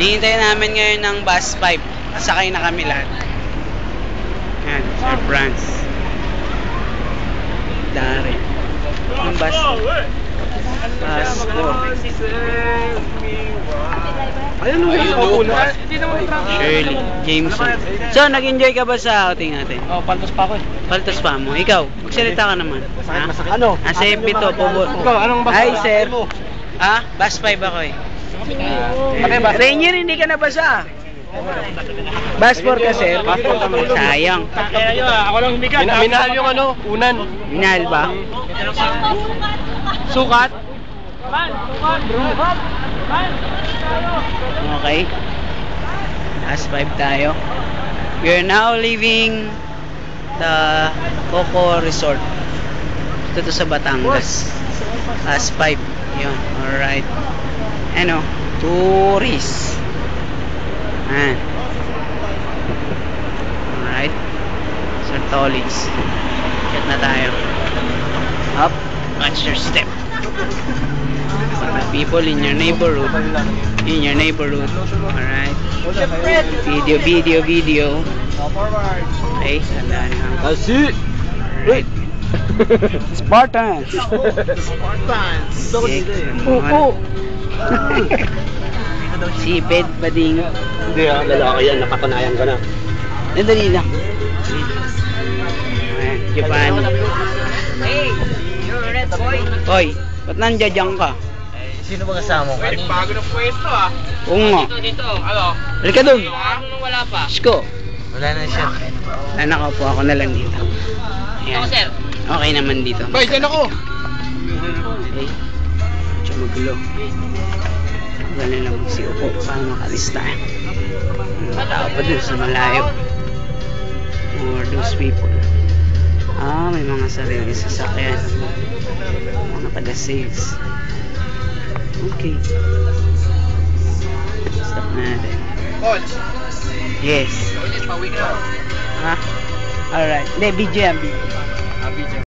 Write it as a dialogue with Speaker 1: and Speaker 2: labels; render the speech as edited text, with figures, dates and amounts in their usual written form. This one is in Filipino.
Speaker 1: Hihintay namin ngayon ng bus 5. Sakay na kami lahat. Yan, Sir Franz. Dari. Yung bus. Bus 4.
Speaker 2: Ayun yung bus.
Speaker 1: Shirley, Jameson. So, nag-enjoy ka ba sa outing natin?
Speaker 2: Oh, paltos pa ako eh.
Speaker 1: Paltos pa mo. Ikaw, magsalita ka naman. Ha?
Speaker 2: Ano?
Speaker 1: Asa pito, pubo.
Speaker 2: Ikaw, anong bus?
Speaker 1: Hi, sir. Ha? Bus 5 ako eh. Rainier, hindi ka nabasa. Bus 4 ka, sir. Sayang.
Speaker 2: Ako lang humigat. Minahal yung ano, unan.
Speaker 1: Minahal ba?
Speaker 2: Sukat?
Speaker 1: Okay. Bus 5 tayo. We're now leaving the Coco Resort. Ito to sa Batangas. Bus 5. Yun. Alright. Ano? Tourist. Alright. Sir Tolis. Chat na tayo. Up. Watch your step. Mga people in your neighborhood. In your neighborhood. Alright. Video. Okay. Tandaan nga.
Speaker 2: Kasi.
Speaker 1: Alright. Spartans. Oo. Siped, bading.
Speaker 2: Hindi ah, lalaki yan. Napatunayan ko na.
Speaker 1: Nadali lang. Japan.
Speaker 3: Hey, you're a red boy.
Speaker 1: Hoy, ba't nandiyan ka?
Speaker 3: Sino ba kasama mo? Bago ng pwesto ah.
Speaker 1: Oo nga.
Speaker 3: Dito. Ano?
Speaker 1: Halika doon.
Speaker 3: Wala pa.
Speaker 1: Sko.
Speaker 3: Wala na siya.
Speaker 1: Nakaupo ako na lang dito. Ayan.
Speaker 3: Ako sir.
Speaker 1: Okay naman dito.
Speaker 2: Bay, dyan ako!
Speaker 1: Okay. Medyo magulo. Wala lang magsiupo para makalista. Mga tao pa dun sa malayo. Or those people. May mga sarili sasakyan. Mga taga-sales. Okay. Stop natin. Yes. Ha? Alright. Hindi, video yan. Video.